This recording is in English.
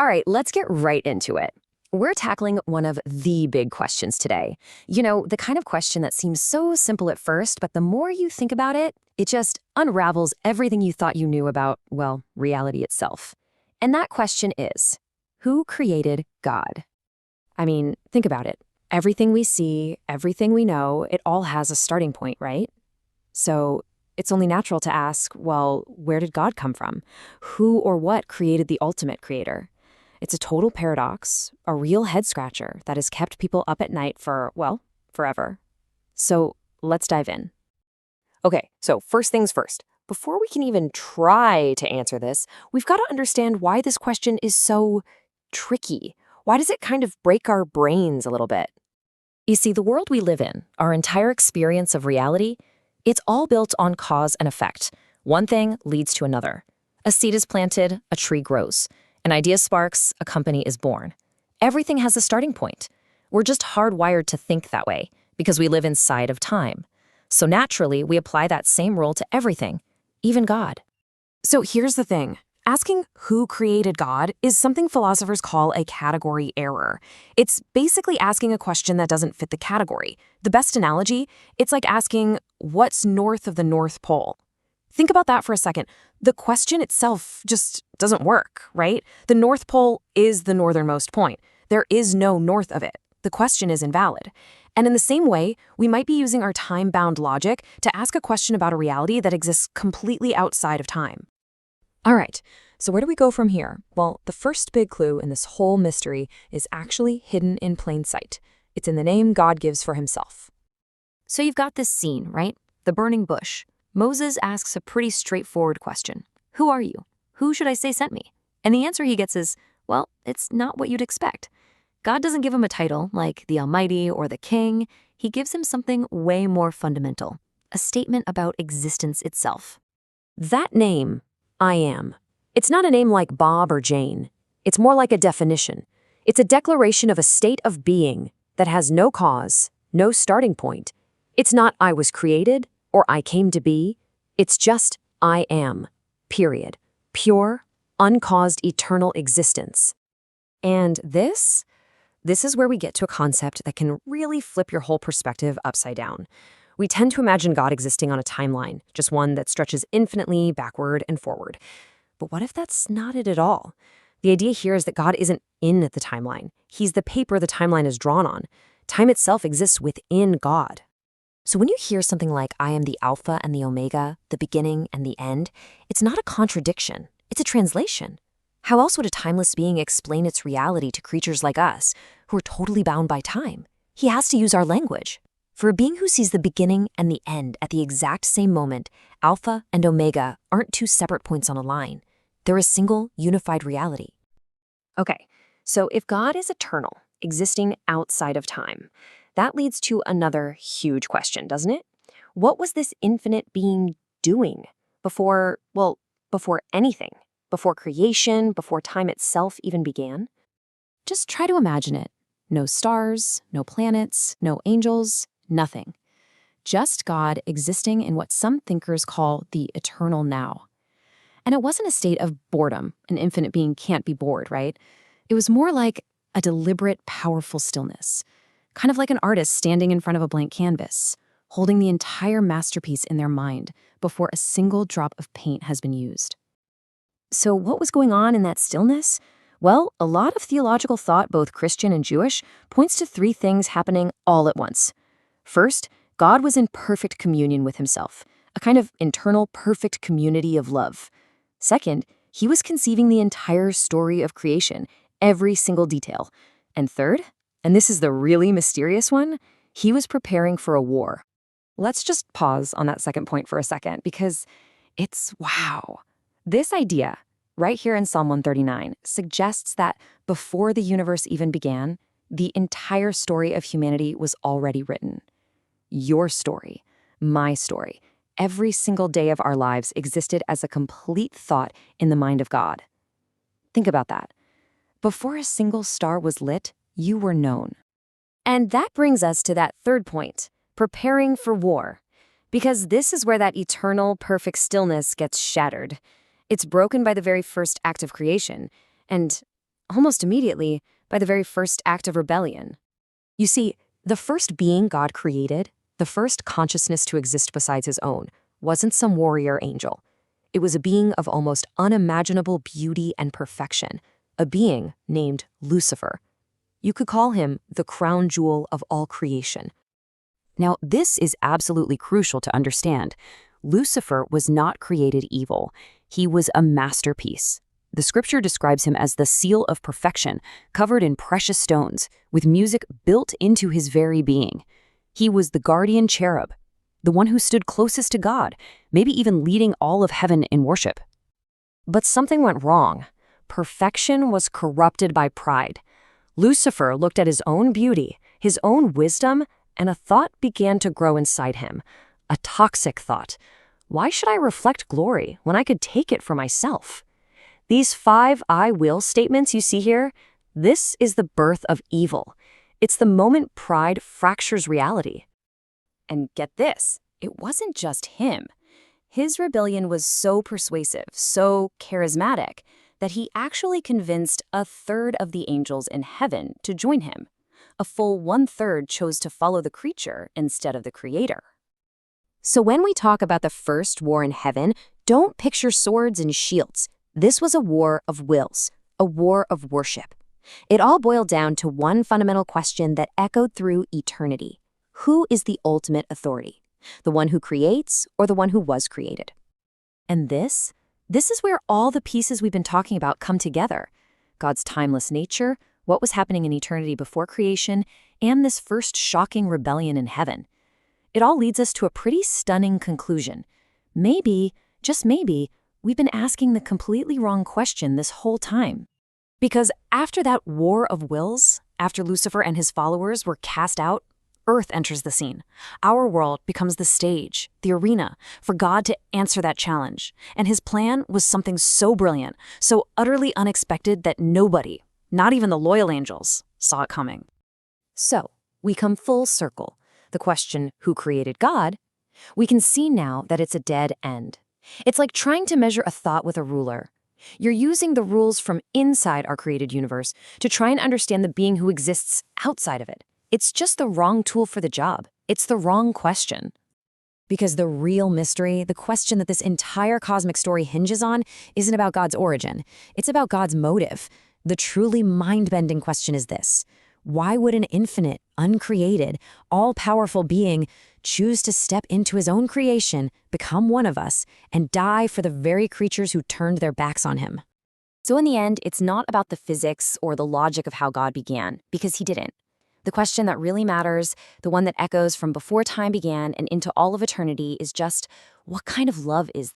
All right, let's get right into it. We're tackling one of the big questions today. The kind of question that seems so simple at first, but the more you think about it, it just unravels everything you thought you knew about, well, reality itself. And that question is, who created God? I mean, think about it. Everything we see, everything we know, it all has a starting point, right? So it's only natural to ask, well, where did God come from? Who or what created the ultimate creator? It's a total paradox, a real head-scratcher that has kept people up at night for, well, forever. So let's dive in. Okay, so first things first. Before we can even try to answer this, we've got to understand why this question is so tricky. Why does it kind of break our brains a little bit? You see, the world we live in, our entire experience of reality, it's all built on cause and effect. One thing leads to another. A seed is planted, a tree grows. An idea sparks, a company is born. Everything has a starting point. We're just hardwired to think that way because we live inside of time. So naturally, we apply that same rule to everything, even God. So here's the thing. Asking who created God is something philosophers call a category error. It's basically asking a question that doesn't fit the category. The best analogy, it's like asking, what's north of the North Pole? Think about that for a second. The question itself just doesn't work, right? The North Pole is the northernmost point. There is no north of it. The question is invalid. And in the same way, we might be using our time-bound logic to ask a question about a reality that exists completely outside of time. All right, so where do we go from here? Well, the first big clue in this whole mystery is actually hidden in plain sight. It's in the name God gives for himself. So you've got this scene, right? The burning bush. Moses asks a pretty straightforward question. Who are you? Who should I say sent me? And the answer he gets is, well, it's not what you'd expect. God doesn't give him a title like the Almighty or the King. He gives him something way more fundamental, a statement about existence itself. That name, I am. It's not a name like Bob or Jane. It's more like a definition. It's a declaration of a state of being that has no cause, no starting point. It's not I was created or I came to be. It's just I am, period. Pure, uncaused, eternal existence. And this is where we get to a concept that can really flip your whole perspective upside down. We tend to imagine God existing on a timeline, just one that stretches infinitely backward and forward. But what if that's not it at all? The idea here is that God isn't in the timeline. He's the paper the timeline is drawn on. Time itself exists within God. So when you hear something like, I am the Alpha and the Omega, the beginning and the end, it's not a contradiction. It's a translation. How else would a timeless being explain its reality to creatures like us, who are totally bound by time? He has to use our language. For a being who sees the beginning and the end at the exact same moment, Alpha and Omega aren't two separate points on a line. They're a single, unified reality. Okay, so if God is eternal, existing outside of time, that leads to another huge question, doesn't it? What was this infinite being doing before anything? Before creation, before time itself even began? Just try to imagine it. No stars, no planets, no angels, nothing. Just God existing in what some thinkers call the eternal now. And it wasn't a state of boredom. An infinite being can't be bored, right? It was more like a deliberate, powerful stillness. Kind of like an artist standing in front of a blank canvas, holding the entire masterpiece in their mind before a single drop of paint has been used. So what was going on in that stillness? Well, a lot of theological thought, both Christian and Jewish, points to three things happening all at once. First, God was in perfect communion with himself, a kind of internal perfect community of love. Second, he was conceiving the entire story of creation, every single detail. And third, and this is the really mysterious one, he was preparing for a war. Let's just pause on that second point for a second, because it's wow. This idea, right here in Psalm 139, suggests that before the universe even began, the entire story of humanity was already written. Your story, my story, every single day of our lives existed as a complete thought in the mind of God. Think about that. Before a single star was lit, you were known. And that brings us to that third point, preparing for war. Because this is where that eternal, perfect stillness gets shattered. It's broken by the very first act of creation. And almost immediately, by the very first act of rebellion. You see, the first being God created, the first consciousness to exist besides his own, wasn't some warrior angel. It was a being of almost unimaginable beauty and perfection, a being named Lucifer. You could call him the crown jewel of all creation. Now, this is absolutely crucial to understand. Lucifer was not created evil. He was a masterpiece. The scripture describes him as the seal of perfection, covered in precious stones, with music built into his very being. He was the guardian cherub, the one who stood closest to God, maybe even leading all of heaven in worship. But something went wrong. Perfection was corrupted by pride. Lucifer looked at his own beauty, his own wisdom, and a thought began to grow inside him. A toxic thought. Why should I reflect glory when I could take it for myself? These 5 I will statements you see here, this is the birth of evil. It's the moment pride fractures reality. And get this, it wasn't just him. His rebellion was so persuasive, so charismatic, that he actually convinced a third of the angels in heaven to join him. A full 1/3 chose to follow the creature instead of the creator. So when we talk about the first war in heaven, don't picture swords and shields. This was a war of wills, a war of worship. It all boiled down to one fundamental question that echoed through eternity. Who is the ultimate authority? The one who creates or the one who was created? And this is where all the pieces we've been talking about come together. God's timeless nature, what was happening in eternity before creation, and this first shocking rebellion in heaven. It all leads us to a pretty stunning conclusion. Maybe, just maybe, we've been asking the completely wrong question this whole time. Because after that war of wills, after Lucifer and his followers were cast out, Earth enters the scene. Our world becomes the stage, the arena, for God to answer that challenge. And his plan was something so brilliant, so utterly unexpected that nobody, not even the loyal angels, saw it coming. So, we come full circle. The question, who created God? We can see now that it's a dead end. It's like trying to measure a thought with a ruler. You're using the rules from inside our created universe to try and understand the being who exists outside of it. It's just the wrong tool for the job. It's the wrong question. Because the real mystery, the question that this entire cosmic story hinges on, isn't about God's origin. It's about God's motive. The truly mind-bending question is this: why would an infinite, uncreated, all-powerful being choose to step into his own creation, become one of us, and die for the very creatures who turned their backs on him? So in the end, it's not about the physics or the logic of how God began, because he didn't. The question that really matters, the one that echoes from before time began and into all of eternity, is just, what kind of love is